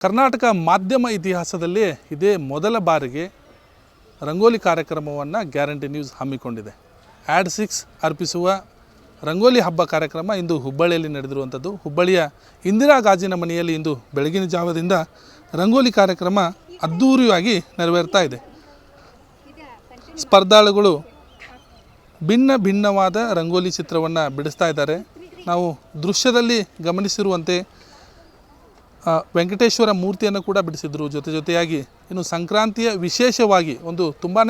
ಕರ್ನಾಟಕ ಮಾಧ್ಯಮ ಇತಿಹಾಸದಲ್ಲಿ ಇದೇ ಮೊದಲ ಬಾರಿಗೆ ರಂಗೋಲಿ ಕಾರ್ಯಕ್ರಮವನ್ನು ಗ್ಯಾರಂಟಿ ನ್ಯೂಸ್ ಹಮ್ಮಿಕೊಂಡಿದೆ. ಆ್ಯಡ್ 6 ಅರ್ಪಿಸುವ ರಂಗೋಲಿ ಹಬ್ಬ ಕಾರ್ಯಕ್ರಮ ಇಂದು ಹುಬ್ಬಳ್ಳಿಯಲ್ಲಿ ನಡೆದಿರುವಂಥದ್ದು. ಹುಬ್ಬಳ್ಳಿಯ ಇಂದಿರಾ ಗಾಜಿನ ಮನೆಯಲ್ಲಿ ಇಂದು ಬೆಳಗಿನ ಜಾವದಿಂದ ರಂಗೋಲಿ ಕಾರ್ಯಕ್ರಮ ಅದ್ಧೂರಿಯಾಗಿ ನೆರವೇರ್ತಾ ಇದೆ. ಸ್ಪರ್ಧಾಳುಗಳು ಭಿನ್ನವಾದ ರಂಗೋಲಿ ಚಿತ್ರವನ್ನು ಬಿಡಿಸ್ತಾ ಇದ್ದಾರೆ. ನಾವು ದೃಶ್ಯದಲ್ಲಿ ಗಮನಿಸಿರುವಂತೆ ವೆಂಕಟೇಶ್ವರ ಮೂರ್ತಿಯನ್ನು ಕೂಡ ಬಿಡಿಸಿದ್ರು. ಜೊತೆಯಾಗಿ ಇನ್ನು ಸಂಕ್ರಾಂತಿಯ ವಿಶೇಷವಾಗಿ ಒಂದು ತುಂಬಾ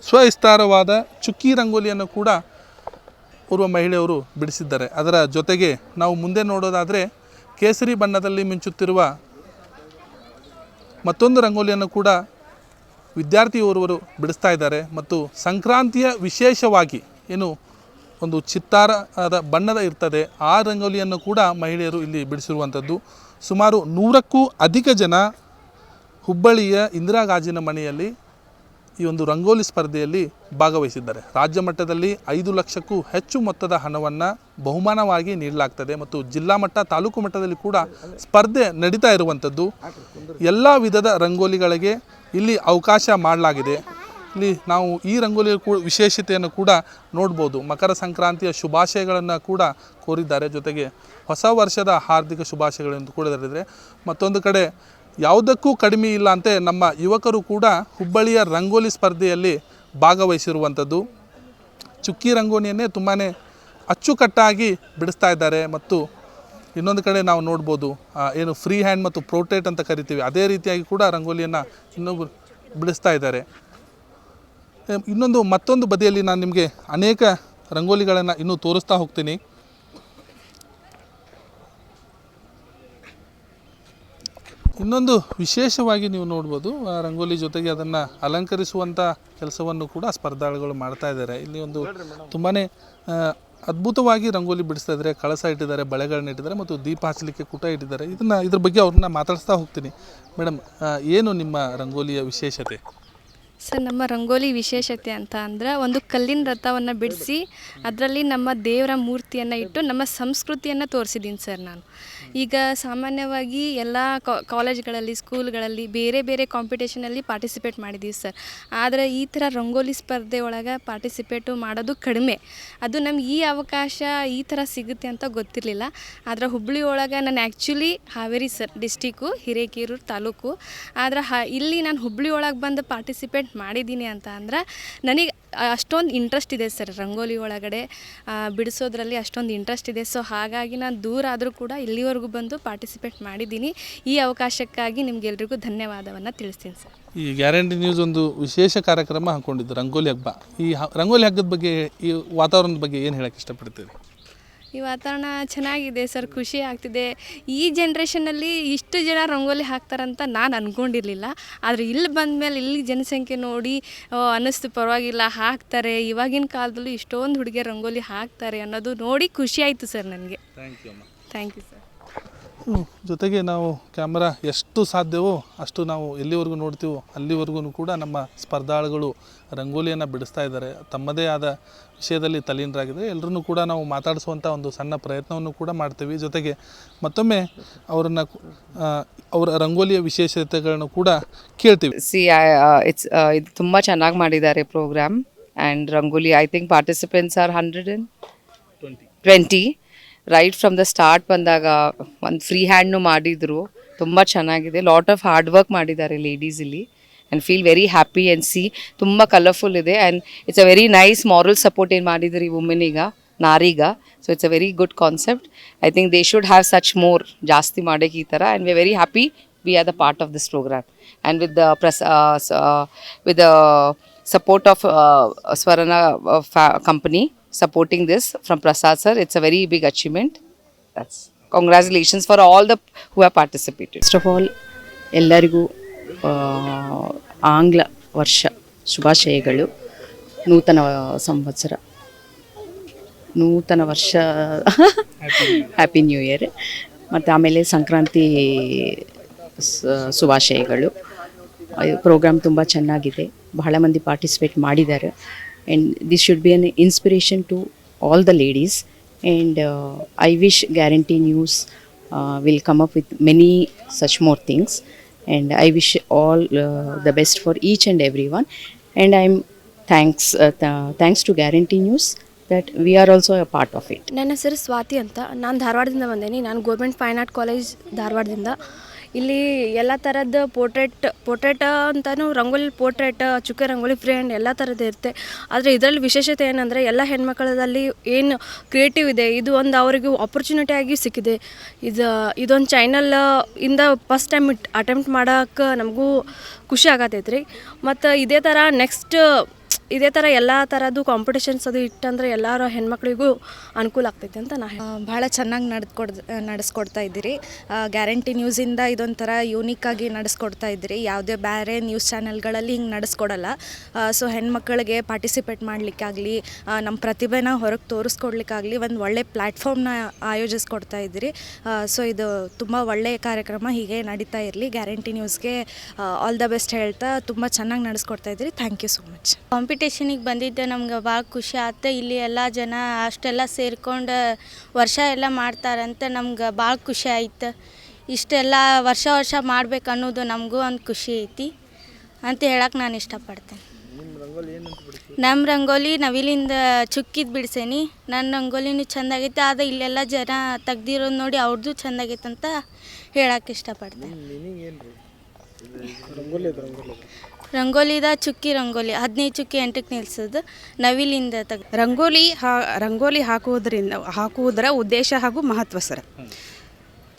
ಸ್ವವಿಸ್ತಾರವಾದ ಚುಕ್ಕಿ ರಂಗೋಲಿಯನ್ನು ಕೂಡ ಓರ್ವ ಮಹಿಳೆಯವರು ಬಿಡಿಸಿದ್ದಾರೆ. ಅದರ ಜೊತೆಗೆ ನಾವು ಮುಂದೆ ನೋಡೋದಾದರೆ ಕೇಸರಿ ಬಣ್ಣದಲ್ಲಿ ಮಿಂಚುತ್ತಿರುವ ಮತ್ತೊಂದು ರಂಗೋಲಿಯನ್ನು ಕೂಡ ವಿದ್ಯಾರ್ಥಿಯೋರ್ವರು ಬಿಡಿಸ್ತಾ ಇದ್ದಾರೆ. ಮತ್ತು ಸಂಕ್ರಾಂತಿಯ ವಿಶೇಷವಾಗಿ ಏನು ಒಂದು ಚಿತ್ತಾರದ ಬಣ್ಣದ ಇರ್ತದೆ ಆ ರಂಗೋಲಿಯನ್ನು ಕೂಡ ಮಹಿಳೆಯರು ಇಲ್ಲಿ ಬಿಡಿಸಿರುವಂಥದ್ದು. ಸುಮಾರು 100ಕ್ಕೂ ಅಧಿಕ ಜನ ಹುಬ್ಬಳ್ಳಿಯ ಇಂದಿರಾ ಗಾಜಿನ ಮನೆಯಲ್ಲಿ ಈ ಒಂದು ರಂಗೋಲಿ ಸ್ಪರ್ಧೆಯಲ್ಲಿ ಭಾಗವಹಿಸಿದ್ದಾರೆ. ರಾಜ್ಯ ಮಟ್ಟದಲ್ಲಿ 5 ಲಕ್ಷಕ್ಕೂ ಹೆಚ್ಚು ಮೊತ್ತದ ಹಣವನ್ನು ಬಹುಮಾನವಾಗಿ ನೀಡಲಾಗ್ತದೆ. ಮತ್ತು ಜಿಲ್ಲಾ ಮಟ್ಟ ತಾಲೂಕು ಮಟ್ಟದಲ್ಲಿ ಕೂಡ ಸ್ಪರ್ಧೆ ನಡೀತಾ ಇರುವಂಥದ್ದು. ಎಲ್ಲ ವಿಧದ ರಂಗೋಲಿಗಳಿಗೆ ಇಲ್ಲಿ ಅವಕಾಶ ಮಾಡಲಾಗಿದೆ. ಇಲ್ಲಿ ನಾವು ಈ ರಂಗೋಲಿಯ ವಿಶೇಷತೆಯನ್ನು ಕೂಡ ನೋಡ್ಬೋದು. ಮಕರ ಸಂಕ್ರಾಂತಿಯ ಶುಭಾಶಯಗಳನ್ನು ಕೂಡ ಕೋರಿದ್ದಾರೆ. ಜೊತೆಗೆ ಹೊಸ ವರ್ಷದ ಹಾರ್ದಿಕ ಶುಭಾಶಯಗಳೆಂದು ಕೂಡ ಹೇಳಿದರೆ, ಮತ್ತೊಂದು ಕಡೆ ಯಾವುದಕ್ಕೂ ಕಡಿಮೆ ಇಲ್ಲ ಅಂತೆ ನಮ್ಮ ಯುವಕರು ಕೂಡ ಹುಬ್ಬಳ್ಳಿಯ ರಂಗೋಲಿ ಸ್ಪರ್ಧೆಯಲ್ಲಿ ಭಾಗವಹಿಸಿರುವಂಥದ್ದು. ಚುಕ್ಕಿ ರಂಗೋಲಿಯನ್ನೇ ತುಂಬಾ ಅಚ್ಚುಕಟ್ಟಾಗಿ ಬಿಡಿಸ್ತಾ ಇದ್ದಾರೆ. ಮತ್ತು ಇನ್ನೊಂದು ಕಡೆ ನಾವು ನೋಡ್ಬೋದು ಏನು ಫ್ರೀ ಹ್ಯಾಂಡ್ ಮತ್ತು ಪ್ರೋಟೇಟ್ ಅಂತ ಕರಿತೀವಿ, ಅದೇ ರೀತಿಯಾಗಿ ಕೂಡ ರಂಗೋಲಿಯನ್ನು ಇನ್ನೊಬ್ಬರು ಬಿಡಿಸ್ತಾ ಇದ್ದಾರೆ. ಮತ್ತೊಂದು ಬದಿಯಲ್ಲಿ ನಾನು ನಿಮಗೆ ಅನೇಕ ರಂಗೋಲಿಗಳನ್ನು ಇನ್ನೂ ತೋರಿಸ್ತಾ ಹೋಗ್ತೀನಿ. ಇನ್ನೊಂದು ವಿಶೇಷವಾಗಿ ನೀವು ನೋಡ್ಬೋದು, ರಂಗೋಲಿ ಜೊತೆಗೆ ಅದನ್ನು ಅಲಂಕರಿಸುವಂಥ ಕೆಲಸವನ್ನು ಕೂಡ ಸ್ಪರ್ಧಾಳುಗಳು ಮಾಡ್ತಾ ಇದ್ದಾರೆ. ಇಲ್ಲಿ ಒಂದು ತುಂಬಾ ಅದ್ಭುತವಾಗಿ ರಂಗೋಲಿ ಬಿಡಿಸ್ತಾ ಇದ್ದಾರೆ. ಕಳಸ ಇಟ್ಟಿದ್ದಾರೆ, ಬಳೆಗಳನ್ನ ಇಟ್ಟಿದ್ದಾರೆ ಮತ್ತು ದೀಪ ಹಚ್ಚಲಿಕ್ಕೆ ಕೂಡ ಇಟ್ಟಿದ್ದಾರೆ. ಇದ್ರ ಬಗ್ಗೆ ಅವ್ರನ್ನ ಮಾತಾಡಿಸ್ತಾ ಹೋಗ್ತೀನಿ. ಮೇಡಮ್, ಏನು ನಿಮ್ಮ ರಂಗೋಲಿಯ ವಿಶೇಷತೆ? ಸರ್, ನಮ್ಮ ರಂಗೋಲಿ ವಿಶೇಷತೆ ಅಂತ ಅಂದರೆ ಒಂದು ಕಲ್ಲಿನ ರಥವನ್ನು ಬಿಡಿಸಿ ಅದರಲ್ಲಿ ನಮ್ಮ ದೇವರ ಮೂರ್ತಿಯನ್ನು ಇಟ್ಟು ನಮ್ಮ ಸಂಸ್ಕೃತಿಯನ್ನು ತೋರಿಸಿದ್ದೀನಿ ಸರ್. ನಾನು ಈಗ ಸಾಮಾನ್ಯವಾಗಿ ಎಲ್ಲ ಕಾಲೇಜ್ಗಳಲ್ಲಿ, ಸ್ಕೂಲ್ಗಳಲ್ಲಿ ಬೇರೆ ಕಾಂಪಿಟೇಷನಲ್ಲಿ ಪಾರ್ಟಿಸಿಪೇಟ್ ಮಾಡಿದ್ದೀವಿ ಸರ್. ಆದರೆ ಈ ಥರ ರಂಗೋಲಿ ಸ್ಪರ್ಧೆ ಒಳಗೆ ಪಾರ್ಟಿಸಿಪೇಟು ಮಾಡೋದು ಕಡಿಮೆ. ಅದು ನಮ್ಗೆ ಈ ಅವಕಾಶ ಈ ಥರ ಸಿಗುತ್ತೆ ಅಂತ ಗೊತ್ತಿರಲಿಲ್ಲ. ಆದರೆ ಹುಬ್ಬಳ್ಳಿ ಒಳಗೆ ನಾನು actually Haveri sir district, Hirekerur taluk. ಆದರೆ ಇಲ್ಲಿ ನಾನು ಹುಬ್ಬಳ್ಳಿ ಒಳಗೆ ಬಂದು ಪಾರ್ಟಿಸಿಪೇಟ್ ಮಾಡಿದ್ದೀನಿ ಅಂತ ಅಂದ್ರೆ ನನಗೆ ಅಷ್ಟೊಂದು ಇಂಟ್ರೆಸ್ಟ್ ಇದೆ ಸರ್. ರಂಗೋಲಿ ಒಳಗಡೆ ಬಿಡಿಸೋದ್ರಲ್ಲಿ ಅಷ್ಟೊಂದು ಇಂಟ್ರೆಸ್ಟ್ ಇದೆ. ಸೊ ಹಾಗಾಗಿ ನಾನು ದೂರ ಆದರೂ ಕೂಡ ಇಲ್ಲಿವರೆಗೂ ಬಂದು ಪಾರ್ಟಿಸಿಪೇಟ್ ಮಾಡಿದ್ದೀನಿ. ಈ ಅವಕಾಶಕ್ಕಾಗಿ ನಿಮಗೆಲ್ರಿಗೂ ಧನ್ಯವಾದವನ್ನು ತಿಳಿಸ್ತೀನಿ ಸರ್. ಈ ಗ್ಯಾರಂಟಿ ನ್ಯೂಸ್ ಒಂದು ವಿಶೇಷ ಕಾರ್ಯಕ್ರಮ ಹಾಕ್ಕೊಂಡಿದ್ದು ರಂಗೋಲಿ ಹಬ್ಬ. ಈ ರಂಗೋಲಿ ಹಬ್ಬದ ಬಗ್ಗೆ, ಈ ವಾತಾವರಣದ ಬಗ್ಗೆ ಏನು ಹೇಳಕ್ಕೆ ಇಷ್ಟಪಡ್ತೀರಿ? ಈ ವಾತಾವರಣ ಚೆನ್ನಾಗಿದೆ ಸರ್, ಖುಷಿ ಆಗ್ತಿದೆ. ಈ ಜನ್ರೇಷನಲ್ಲಿ ಇಷ್ಟು ಜನ ರಂಗೋಲಿ ಹಾಕ್ತಾರಂತ ನಾನು ಅಂದ್ಕೊಂಡಿರಲಿಲ್ಲ. ಆದರೆ ಇಲ್ಲಿ ಬಂದಮೇಲೆ ಇಲ್ಲಿ ಜನಸಂಖ್ಯೆ ನೋಡಿ ಅನ್ನಿಸ್ತು, ಪರವಾಗಿಲ್ಲ ಹಾಕ್ತಾರೆ. ಇವಾಗಿನ ಕಾಲದಲ್ಲೂ ಇಷ್ಟೊಂದು ಹುಡುಗಿಯರು ರಂಗೋಲಿ ಹಾಕ್ತಾರೆ ಅನ್ನೋದು ನೋಡಿ ಖುಷಿ ಆಯಿತು ಸರ್ ನನಗೆ. Thank you sir. ಜೊತೆಗೆ ನಾವು ಕ್ಯಾಮ್ರಾ ಎಷ್ಟು ಸಾಧ್ಯವೋ ಅಷ್ಟು ನಾವು ಎಲ್ಲಿವರೆಗೂ ನೋಡ್ತೀವೋ ಅಲ್ಲಿವರೆಗೂ ಕೂಡ ನಮ್ಮ ಸ್ಪರ್ಧಾಳುಗಳು ರಂಗೋಲಿಯನ್ನು ಬಿಡಿಸ್ತಾ ಇದ್ದಾರೆ. ತಮ್ಮದೇ ಆದ ವಿಷಯದಲ್ಲಿ ತಲ್ಲೀನರಾಗಿದೆ. ಎಲ್ಲರನ್ನೂ ಕೂಡ ನಾವು ಮಾತಾಡಿಸುವಂಥ ಒಂದು ಸಣ್ಣ ಪ್ರಯತ್ನವನ್ನು ಕೂಡ ಮಾಡ್ತೀವಿ. ಜೊತೆಗೆ ಮತ್ತೊಮ್ಮೆ ಅವರ ರಂಗೋಲಿಯ ವಿಶೇಷತೆಗಳನ್ನು ಕೂಡ ಕೇಳ್ತೀವಿ. ಇದು ತುಂಬ ಚೆನ್ನಾಗಿ ಮಾಡಿದ್ದಾರೆ programme. And rangoli I think participants are 120. Right from the start ಬಂದಾಗ ಒಂದು ಫ್ರೀ ಹ್ಯಾಂಡ್ನು ಮಾಡಿದರು. ತುಂಬ ಚೆನ್ನಾಗಿದೆ. ಲಾಟ್ ಆಫ್ ಹಾರ್ಡ್ ವರ್ಕ್ ಮಾಡಿದ್ದಾರೆ ಲೇಡೀಸ್ ಇಲ್ಲಿ. And feel very happy and see ತುಂಬ ಕಲರ್ಫುಲ್ ಇದೆ. And it's a very nice moral support ಏನು ಮಾಡಿದ್ರು ಈ ವುಮೆನಿಗ, ನಾರಿಗ. So it's a very good concept. I think they should have such more, ಜಾಸ್ತಿ ಮಾಡೋಕ್ಕೆ ಈ ಥರ. And V very happy we are the part of this programme. And with the support of Swarana company supporting this from Prasad sir, it's a very big achievement. That's congratulations for all the who have participated. First of all, ಎಲ್ಲರಿಗೂ ಆಂಗ್ಲ ವರ್ಷ ಶುಭಾಶಯಗಳು. ನೂತನ ಸಂವತ್ಸರ, ನೂತನ ವರ್ಷ, happy new year. ಮತ್ತು ಆಮೇಲೆ ಸಂಕ್ರಾಂತಿ ಶುಭಾಶಯಗಳು. ಪ್ರೋಗ್ರಾಮ್ ತುಂಬ ಚೆನ್ನಾಗಿದೆ. ಬಹಳ ಮಂದಿ ಪಾರ್ಟಿಸಿಪೇಟ್ ಮಾಡಿದ್ದಾರೆ. And this should be an inspiration to all the ladies. And I wish guarantee news will come up with many such more things. And I wish all the best for each and everyone. And I'm thanks to Guarantee News that we are also a part of it. ನನ್ನ ಹೆಸರು ಸ್ವಾತಿ ಅಂತ. ನಾನು ಧಾರವಾಡದಿಂದ ಬಂದೇನಿ. ನಾನು government fine art college ಧಾರವಾಡದಿಂದ. ಇಲ್ಲಿ ಎಲ್ಲ ಥರದ್ದು portrait ಅಂತಲೂ rangoli portrait, ಚುಕ್ಕೆ ರಂಗೋಲಿ ಫ್ರೇಮ್ ಎಲ್ಲ ಥರದ್ದು ಇರುತ್ತೆ. ಆದರೆ ಇದರಲ್ಲಿ ವಿಶೇಷತೆ ಏನಂದರೆ ಎಲ್ಲ ಹೆಣ್ಮಕ್ಳದಲ್ಲಿ ಏನು ಕ್ರಿಯೇಟಿವ್ ಇದೆ ಇದು ಒಂದು ಅವರಿಗೆ ಆಪರ್ಚುನಿಟಿ ಆಗಿ ಸಿಕ್ಕಿದೆ. ಇದೊಂದು ಚಾನಲ್ ಇಂದ ಫಸ್ಟ್ ಟೈಮ್ ಅಟೆಂಪ್ಟ್ ಮಾಡೋಕ್ಕೆ ನಮಗೂ ಖುಷಿ ಆಗತೈತೆ ರೀ. ಮತ್ತು ಇದೇ ಥರ ಎಲ್ಲ ಥರದ್ದು ಕಾಂಪಿಟೇಷನ್ಸ್ ಅದು ಇಟ್ಟಂದ್ರೆ ಎಲ್ಲರ ಹೆಣ್ಮಕ್ಳಿಗೂ ಅನುಕೂಲ ಆಗ್ತೈತೆ ಅಂತ ಭಾಳ ಚೆನ್ನಾಗಿ ನಡೆಸ್ಕೊಡ್ತಾ ಇದ್ದೀರಿ. ಗ್ಯಾರಂಟಿ ನ್ಯೂಸಿಂದ ಇದೊಂಥರ ಯೂನಿಕ್ಕಾಗಿ ನಡೆಸ್ಕೊಡ್ತಾ ಇದ್ದೀರಿ. ಯಾವುದೇ ಬೇರೆ ನ್ಯೂಸ್ ಚಾನೆಲ್ಗಳಲ್ಲಿ ಹಿಂಗೆ ನಡೆಸ್ಕೊಡಲ್ಲ. ಸೊ ಹೆಣ್ಮಕ್ಳಿಗೆ ಪಾರ್ಟಿಸಿಪೇಟ್ ಮಾಡಲಿಕ್ಕಾಗಲಿ, ನಮ್ಮ ಪ್ರತಿಭೆನ ಹೊರಗೆ ತೋರಿಸ್ಕೊಡ್ಲಿಕ್ಕಾಗಲಿ ಒಂದು ಒಳ್ಳೆ ಪ್ಲ್ಯಾಟ್ಫಾರ್ಮ್ನ ಆಯೋಜಿಸ್ಕೊಡ್ತಾ ಇದ್ದೀರಿ. ಸೊ ಇದು ತುಂಬ ಒಳ್ಳೆಯ ಕಾರ್ಯಕ್ರಮ, ಹೀಗೆ ನಡೀತಾ ಇರಲಿ. ಗ್ಯಾರಂಟಿ ನ್ಯೂಸ್ಗೆ ಆಲ್ ದ ಬೆಸ್ಟ್ ಹೇಳ್ತಾ ತುಂಬ ಚೆನ್ನಾಗಿ ನಡೆಸ್ಕೊಡ್ತಾ ಇದ್ದೀರಿ. Thank you so much. ಕಾಂಪಿಟೇಷನಿಗೆ ಬಂದಿದ್ದೆ ನಮ್ಗೆ ಭಾಳ ಖುಷಿ ಆಯ್ತು. ಇಲ್ಲಿ ಎಲ್ಲ ಜನ ಅಷ್ಟೆಲ್ಲ ಸೇರ್ಕೊಂಡು ವರ್ಷ ಎಲ್ಲ ಮಾಡ್ತಾರಂತ ನಮ್ಗೆ ಭಾಳ ಖುಷಿ ಆಯ್ತು. ಇಷ್ಟೆಲ್ಲ ವರ್ಷ ಮಾಡ್ಬೇಕು ಅನ್ನೋದು ನಮಗೂ ಒಂದು ಖುಷಿ ಐತಿ ಅಂತ ಹೇಳಕ್ಕೆ ನಾನು ಇಷ್ಟಪಡ್ತೇನೆ. ನಮ್ಮ ರಂಗೋಲಿ ನವಿಲಿಂದ ಚುಕ್ಕಿದ್ದು ಬಿಡ್ಸೇನಿ. ನನ್ನ ರಂಗೋಲಿನೂ ಚೆಂದಾಗೈತೆ. ಆದರೆ ಇಲ್ಲೆಲ್ಲ ಜನ ತೆಗ್ದಿರೋದು ನೋಡಿ ಅವ್ರದ್ದು ಚೆಂದಾಗೈತೆ ಅಂತ ಹೇಳಕ್ಕೆ ಇಷ್ಟಪಡ್ತೇನೆ. ರಂಗೋಲಿದ ಚುಕ್ಕಿ ರಂಗೋಲಿ 15 ಚುಕ್ಕಿ 8ಕ್ಕೆ ನಿಲ್ಸೋದು ನವಿಲಿಂದ ರಂಗೋಲಿ ಹಾಕುವುದರ ಉದ್ದೇಶ ಹಾಗೂ ಮಹತ್ವ ಸರ್.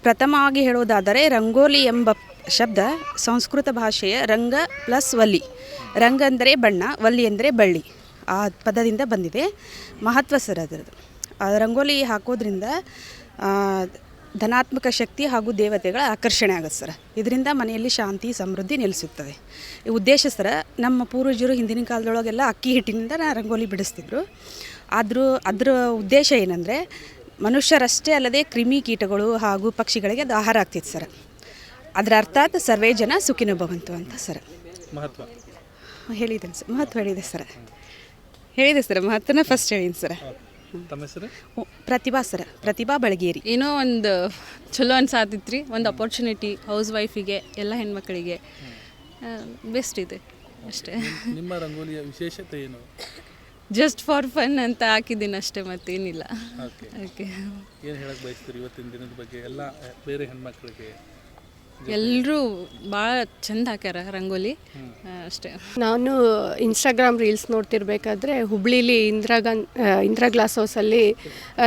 ಪ್ರಥಮವಾಗಿ ಹೇಳುವುದಾದರೆ ರಂಗೋಲಿ ಎಂಬ ಶಬ್ದ ಸಂಸ್ಕೃತ ಭಾಷೆಯ ರಂಗ ಪ್ಲಸ್ ವಲ್ಲಿ. ರಂಗ ಅಂದರೆ ಬಣ್ಣ, ವಲ್ಲಿ ಅಂದರೆ ಬಳ್ಳಿ, ಆ ಪದದಿಂದ ಬಂದಿದೆ. ಮಹತ್ವ ಸರ್ ಅದರದ್ದು. ರಂಗೋಲಿ ಹಾಕೋದ್ರಿಂದ ಧನಾತ್ಮಕ ಶಕ್ತಿ ಹಾಗೂ ದೇವತೆಗಳ ಆಕರ್ಷಣೆ ಆಗುತ್ತೆ ಸರ್. ಇದರಿಂದ ಮನೆಯಲ್ಲಿ ಶಾಂತಿ ಸಮೃದ್ಧಿ ನೆಲೆಸುತ್ತದೆ. ಈ ಉದ್ದೇಶ ಸರ, ನಮ್ಮ ಪೂರ್ವಜರು ಹಿಂದಿನ ಕಾಲದೊಳಗೆಲ್ಲ ಅಕ್ಕಿ ಹಿಟ್ಟಿನಿಂದ ರಂಗೋಲಿ ಬಿಡಿಸ್ತಿದ್ರು. ಅದರ ಉದ್ದೇಶ ಏನಂದರೆ ಮನುಷ್ಯರಷ್ಟೇ ಅಲ್ಲದೆ ಕ್ರಿಮಿ ಕೀಟಗಳು ಹಾಗೂ ಪಕ್ಷಿಗಳಿಗೆ ಅದು ಆಹಾರ ಆಗ್ತಿತ್ತು ಸರ್. ಅದರ ಅರ್ಥಾತ್ ಸರ್ವೇ ಜನ ಸುಖಿನೋ ಭವಂತು ಅಂತ ಸರ್. ಮಹತ್ವ ಹೇಳಿದ್ದೇನೆ ಸರ್, ಮಹತ್ವ ಹೇಳಿದೆ ಸರ್ ಮಹತ್ವನ ಫಸ್ಟ್ ಹೇಳಿದ್ದೀನಿ ಸರ್. ತಮ್ಮ ಹೆಸರು? ಪ್ರತಿಭಾ ಸರ್, ಪ್ರತಿಭಾ ಬಳಗೇರಿ. ಏನೋ ಒಂದು ಚಲೋ ಅನ್ಸಾತಿತ್ತು ರೀ. ಒಂದು ಅಪರ್ಚುನಿಟಿ ಹೌಸ್ ವೈಫಿಗೆ, ಎಲ್ಲ ಹೆಣ್ಮಕ್ಳಿಗೆ ಬೆಸ್ಟ್ ಇದೆ ಅಷ್ಟೇ. ನಿಮ್ಮ ರಂಗೋಲಿಯ ವಿಶೇಷತೆ ಏನು? ಜಸ್ಟ್ ಫಾರ್ ಫನ್ ಅಂತ ಹಾಕಿದ್ದೀನಿ ಅಷ್ಟೇ, ಮತ್ತೇನಿಲ್ಲ. ಓಕೆ, ಏನು ಹೇಳಕ್ಕೆ ಬಯಸ್ತೀರಿ ಇವತ್ತಿನ ದಿನದ ಬಗ್ಗೆ ಎಲ್ಲ ಬೇರೆ ಹೆಣ್ಮಕ್ಳಿಗೆ? ಎಲ್ಲರೂ ಭಾಳ ಚಂದ ಹಾಕ್ಯಾರ ರಂಗೋಲಿ ಅಷ್ಟೇ. ನಾನು ಇನ್ಸ್ಟಾಗ್ರಾಮ್ ರೀಲ್ಸ್ ನೋಡ್ತಿರ್ಬೇಕಾದ್ರೆ ಹುಬ್ಳೀಲಿ ಇಂದಿರಾ ಗ್ಲಾಸ್ ಹೌಸಲ್ಲಿ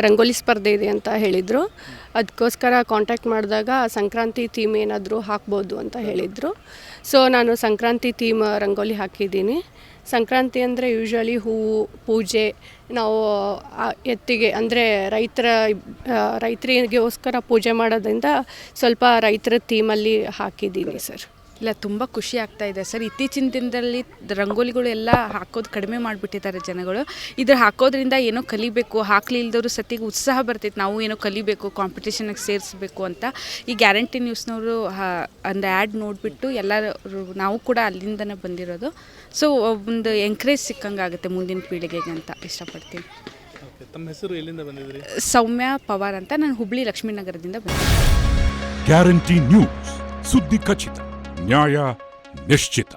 ರಂಗೋಲಿ ಸ್ಪರ್ಧೆ ಇದೆ ಅಂತ ಹೇಳಿದರು. ಅದಕ್ಕೋಸ್ಕರ ಕಾಂಟ್ಯಾಕ್ಟ್ ಮಾಡಿದಾಗ ಸಂಕ್ರಾಂತಿ ಥೀಮ್ ಏನಾದರೂ ಹಾಕ್ಬೋದು ಅಂತ ಹೇಳಿದರು. ಸೊ ನಾನು ಸಂಕ್ರಾಂತಿ ಥೀಮ್ ರಂಗೋಲಿ ಹಾಕಿದ್ದೀನಿ. ಸಂಕ್ರಾಂತಿ ಅಂದರೆ ಯೂಶ್ವಲಿ ಹೂವು ಪೂಜೆ, ನಾವು ಎತ್ತಿಗೆ ಅಂದರೆ ರೈತರಿಗೋಸ್ಕರ ಪೂಜೆ ಮಾಡೋದ್ರಿಂದ ಸ್ವಲ್ಪ ರೈತರ ಥೀಮಲ್ಲಿ ಹಾಕಿದ್ದೀನಿ ಸರ್. ಇಲ್ಲ, ತುಂಬ ಖುಷಿ ಆಗ್ತಾ ಇದೆ ಸರ್. ಇತ್ತೀಚಿನ ದಿನದಲ್ಲಿ ರಂಗೋಲಿಗಳು ಎಲ್ಲ ಹಾಕೋದು ಕಡಿಮೆ ಮಾಡಿಬಿಟ್ಟಿದ್ದಾರೆ ಜನಗಳು. ಇದ್ರ ಹಾಕೋದ್ರಿಂದ ಏನೋ ಕಲಿಬೇಕು, ಹಾಕ್ಲಿಲ್ದವರು ಸತಿಗೆ ಉತ್ಸಾಹ ಬರ್ತೈತೆ, ನಾವು ಏನೋ ಕಲಿಬೇಕು, ಕಾಂಪಿಟೇಷನ್ಗೆ ಸೇರಿಸ್ಬೇಕು ಅಂತ. ಈ ಗ್ಯಾರಂಟಿ ನ್ಯೂಸ್ನವರು ಒಂದು ಆ್ಯಡ್ ನೋಡಿಬಿಟ್ಟು ಎಲ್ಲರೂ ನಾವು ಕೂಡ ಅಲ್ಲಿಂದನೇ ಬಂದಿರೋದು. ಸೊ ಒಂದು ಎಂಕರೇಜ್ ಸಿಕ್ಕಂಗೆ ಆಗುತ್ತೆ ಮುಂದಿನ ಪೀಳಿಗೆಗೆ ಅಂತ ಇಷ್ಟಪಡ್ತೀನಿ. ತಮ್ಮ ಹೆಸರು, ಎಲ್ಲಿಂದ ಬಂದಿದ್ರಿ? ಸೌಮ್ಯ ಪವಾರ್ ಅಂತ. ನಾನು ಹುಬ್ಳಿ ಲಕ್ಷ್ಮೀನಗರದಿಂದ ಬಂದಿದ್ದೆ. ಗ್ಯಾರಂಟಿ ನ್ಯೂಸ್, ಸುದ್ದಿ ಖಚಿತ, ನ್ಯಾಯ ನಿಶ್ಚಿತ.